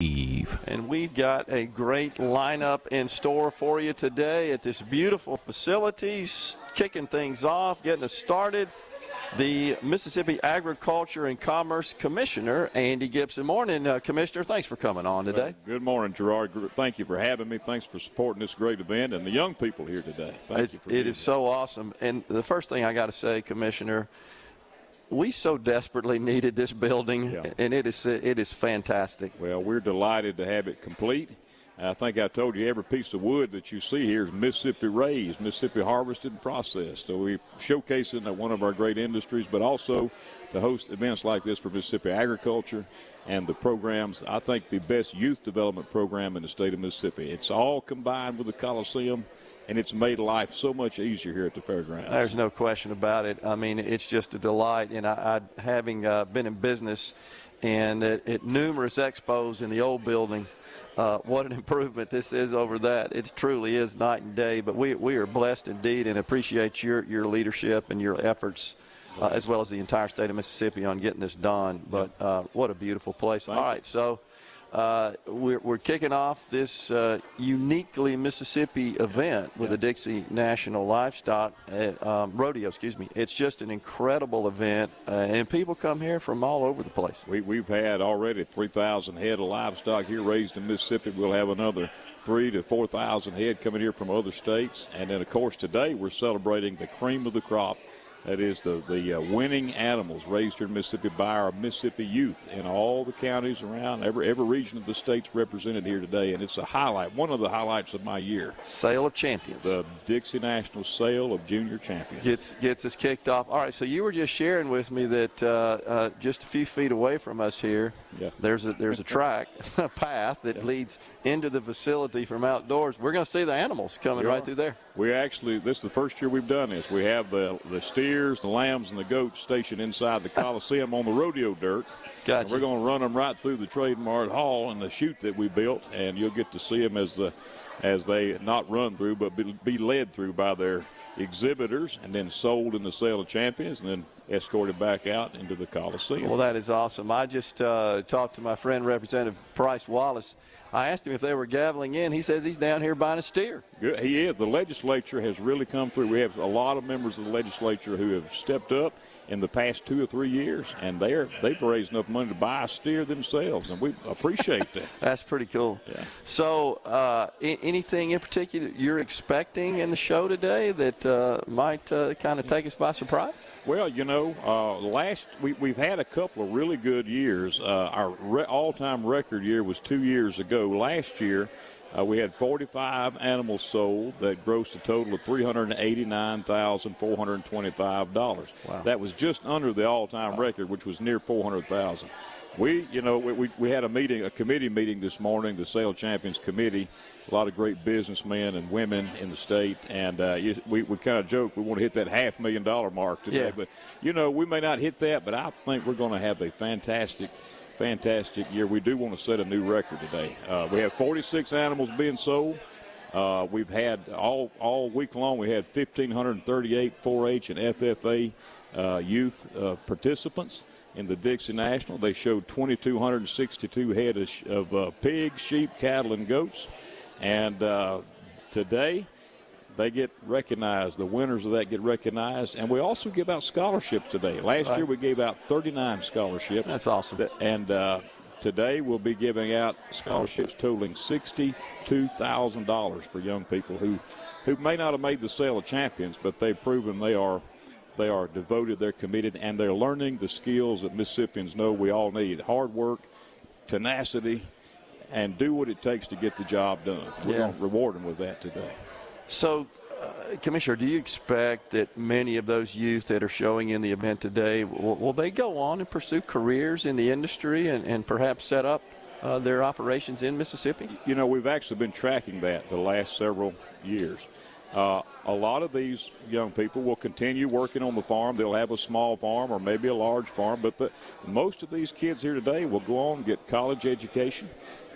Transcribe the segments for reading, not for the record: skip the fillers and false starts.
And we've got a great lineup in store for you today at this beautiful facility. Kicking things off, getting us started, the Mississippi Agriculture and Commerce Commissioner, Andy Gipson. Morning, Commissioner. Thanks for coming on today. Well, good morning, Gerard. Thank you for having me. Thanks for supporting this great event and the young people here today. It is so awesome. And the first thing I got to say, Commissioner, we so desperately needed this building, and it is fantastic. Well, we're delighted to have it complete. I think I told you every piece of wood that you see here is Mississippi raised, Mississippi harvested and processed. So we showcase it in one of our great industries, but also to host events like this for Mississippi agriculture and the programs. I think the best youth development program in the state of Mississippi. It's all combined with the Coliseum, and it's made life so much easier here at the fairgrounds. There's no question about it. I mean, it's just a delight. And I having been in business and at numerous expos in the old building, what an improvement this is over that. It truly is night and day. But we are blessed indeed and appreciate your leadership and your efforts, as well as the entire state of Mississippi on getting this done. But what a beautiful place. All right, so we're kicking off this uniquely Mississippi event with the Dixie National Livestock Rodeo. It's just an incredible event, and people come here from all over the place. We've had already 3,000 head of livestock here raised in Mississippi. We'll have another 3,000 to 4,000 head coming here from other states. And then, of course, today we're celebrating the cream of the crop. That is the winning animals raised here in Mississippi by our Mississippi youth in all the counties around. Every region of the state's represented here today, and it's a highlight, one of the highlights of my year. Sale of Champions. The Dixie National Sale of Junior Champions. Gets us kicked off. All right, so you were just sharing with me that just a few feet away from us here, there's a track, a path that leads into the facility from outdoors. We're going to see the animals coming right through there. This is the first year we've done this. We have the steers, the lambs, and the goats stationed inside the Coliseum on the rodeo dirt. Gotcha. We're going to run them right through the Trademark Hall and the chute that we built, and you'll get to see them as they not run through, but be led through by their exhibitors and then sold in the Sale of Champions and then escorted back out into the Coliseum. Well, that is awesome. I just talked to my friend, Representative Price Wallace. I asked him if they were gaveling in. He says he's down here buying a steer. Good. He is. The legislature has really come through. We have a lot of members of the legislature who have stepped up in the past 2 or 3 years, and they've raised enough money to buy a steer themselves, and we appreciate that. That's pretty cool. Yeah. So anything in particular you're expecting in the show today that might kind of take us by surprise? Well, we've had a couple of really good years. Our all-time record year was 2 years ago. Last year, we had 45 animals sold that grossed a total of $389,425. Wow. That was just under the all-time record, which was near $400,000. We had a committee meeting this morning, the Sale Champions Committee, a lot of great businessmen and women in the state, and we kind of joke we want to hit that $500,000 mark today. Yeah. But, we may not hit that, but I think we're going to have a fantastic year. We do want to set a new record today. We have 46 animals being sold. We've had all week long, we had 1,538 4-H and FFA youth participants in the Dixie National. They showed 2,262 head of pigs, sheep, cattle, and goats. And today they get recognized. The winners of that get recognized. And we also give out scholarships today. Last year we gave out 39 scholarships. That's awesome. And today we'll be giving out scholarships totaling $62,000 for young people who may not have made the Sale of Champions, but they've proven they are devoted, they're committed, and they're learning the skills that Mississippians know we all need: hard work, tenacity, and do what it takes to get the job done. We're going to reward them with that today. So, Commissioner, do you expect that many of those youth that are showing in the event today, will they go on and pursue careers in the industry and perhaps set up their operations in Mississippi? We've actually been tracking that the last several years. A lot of these young people will continue working on the farm. They'll have a small farm or maybe a large farm, but most of these kids here today will go on and get college education.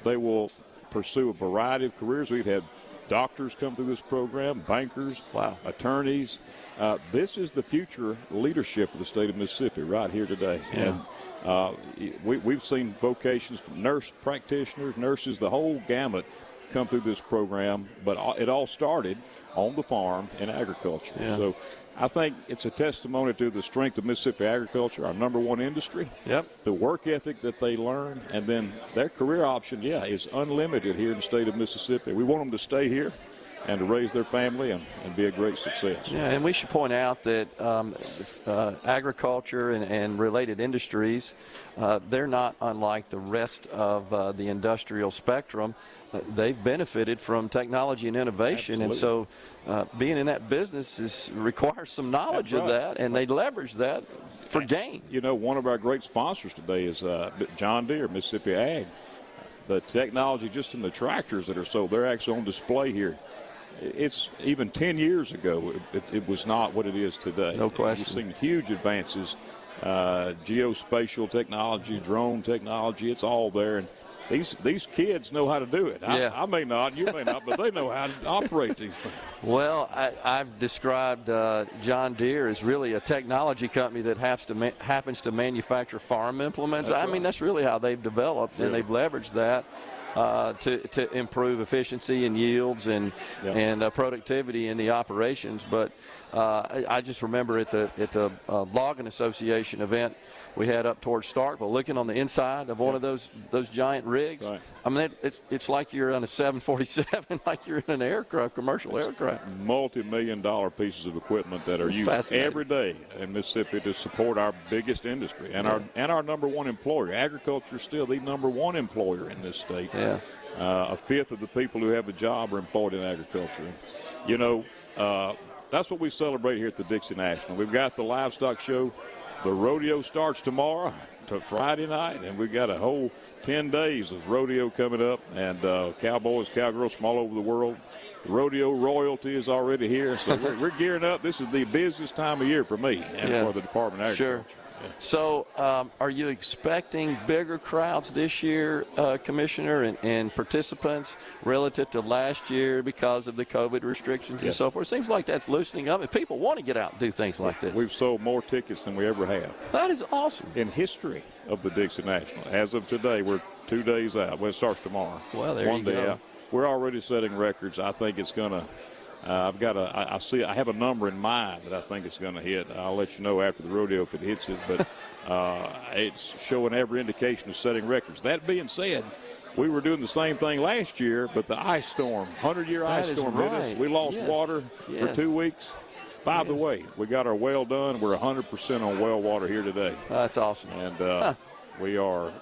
They will pursue a variety of careers. We've had doctors come through this program, bankers, wow, attorneys. This is the future leadership of the state of Mississippi right here today. Yeah. And we've seen vocations from nurse practitioners, nurses, the whole gamut come through this program, but it all started on the farm in agriculture. Yeah. So I think it's a testimony to the strength of Mississippi agriculture, our number one industry. Yep. The work ethic that they learn, and then their career option, is unlimited here in the state of Mississippi. We want them to stay here and to raise their family and be a great success. Yeah, and we should point out that agriculture and related industries, they're not unlike the rest of the industrial spectrum. They've benefited from technology and innovation. Absolutely. And so being in that business requires some knowledge That's of right. that, and they leverage that for gain. You know, one of our great sponsors today is John Deere, Mississippi Ag. The technology just in the tractors that are sold, they're actually on display here. It's even 10 years ago, it was not what it is today. No question. We've seen huge advances, geospatial technology, drone technology, it's all there. And these kids know how to do it. Yeah. I may not, you may not, but they know how to operate these things. Well, I've described John Deere as really a technology company that happens to manufacture farm implements. That's I mean, right. that's really how they've developed, and they've leveraged that to improve efficiency and yields and productivity in the operations. But I just remember at the Logging Association event we had up towards Starkville, looking on the inside of one of those giant rigs. Right. I mean, it's like you're on a 747, like you're in an aircraft, commercial aircraft. Multi-million-dollar pieces of equipment that are used every day in Mississippi to support our biggest industry and our number one employer. Agriculture is still the number one employer in this state. Yeah. A fifth of the people who have a job are employed in agriculture. You know, that's what we celebrate here at the Dixie National. We've got the Livestock Show. The rodeo starts tomorrow to Friday night, and we've got a whole 10 days of rodeo coming up, and cowboys, cowgirls from all over the world. The rodeo royalty is already here, so we're gearing up. This is the busiest time of year for me and for the Department of Agriculture. Sure. So are you expecting bigger crowds this year, Commissioner, and participants relative to last year because of the COVID restrictions and so forth? It seems like that's loosening up, and people want to get out and do things like this. We've sold more tickets than we ever have. That is awesome. In history of the Dixie National. As of today, we're 2 days out. Well, it starts tomorrow. Well, there you go. 1 day out. We're already setting records. I think it's going to I have a number in mind that I think it's going to hit. I'll let you know after the rodeo if it hits it, but it's showing every indication of setting records. That being said, we were doing the same thing last year, but the ice storm, 100-year ice storm hit us. We lost water for 2 weeks. By the way, we got our well done. We're 100% on well water here today. That's awesome. And we are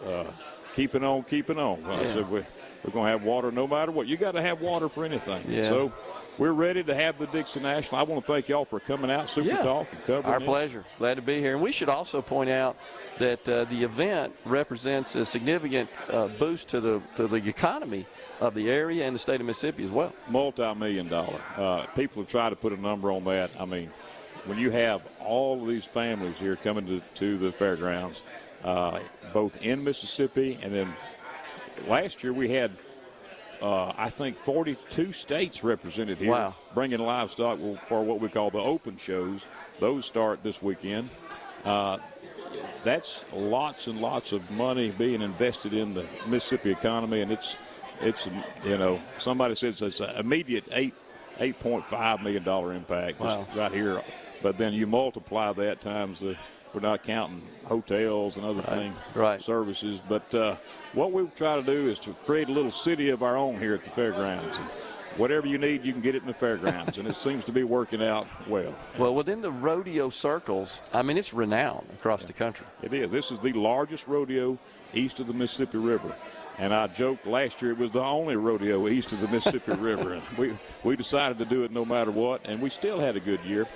keeping on. I said we're going to have water no matter what. You got to have water for anything. Yeah. So we're ready to have the Dixie National. I want to thank y'all for coming out, SuperTalk, and covering Our this. pleasure. Glad to be here. And we should also point out that the event represents a significant boost to the economy of the area and the state of Mississippi as well. Multi-million-dollar. People have tried to put a number on that. I mean, when you have all of these families here coming to the fairgrounds, both in Mississippi and then last year we had I think 42 states represented here. Wow. Bringing livestock for what we call the open shows. Those start this weekend. That's lots and lots of money being invested in the Mississippi economy, and it's somebody says it's an immediate $8.5 million impact just right here. But then you multiply that times we're not counting hotels and other things, services. But what we try to do is to create a little city of our own here at the fairgrounds. And whatever you need, you can get it in the fairgrounds, and it seems to be working out well. Well, within the rodeo circles, I mean, it's renowned across the country. It is. This is the largest rodeo east of the Mississippi River. And I joked last year it was the only rodeo east of the Mississippi River. And we decided to do it no matter what, and we still had a good year.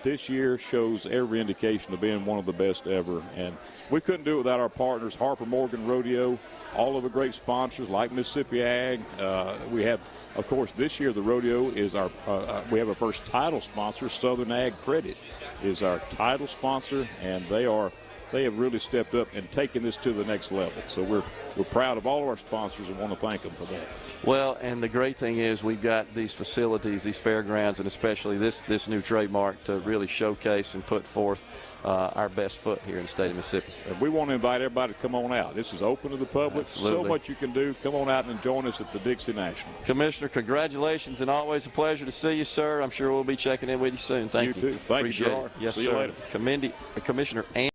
This year shows every indication of being one of the best ever. And we couldn't do it without our partners, Harper Morgan Rodeo, all of the great sponsors like Mississippi Ag. We have, of course, this year the rodeo is we have our first title sponsor. Southern Ag Credit is our title sponsor, and they are they have really stepped up and taken this to the next level. So we're proud of all of our sponsors and want to thank them for that. Well, and the great thing is we've got these facilities, these fairgrounds, and especially this new trademark to really showcase and put forth our best foot here in the state of Mississippi. And we want to invite everybody to come on out. This is open to the public. Absolutely. So much you can do. Come on out and join us at the Dixie National. Commissioner, congratulations, and always a pleasure to see you, sir. I'm sure we'll be checking in with you soon. Thank you. You too. Thank you, Gerard. Yes, see sir. you later. Commissioner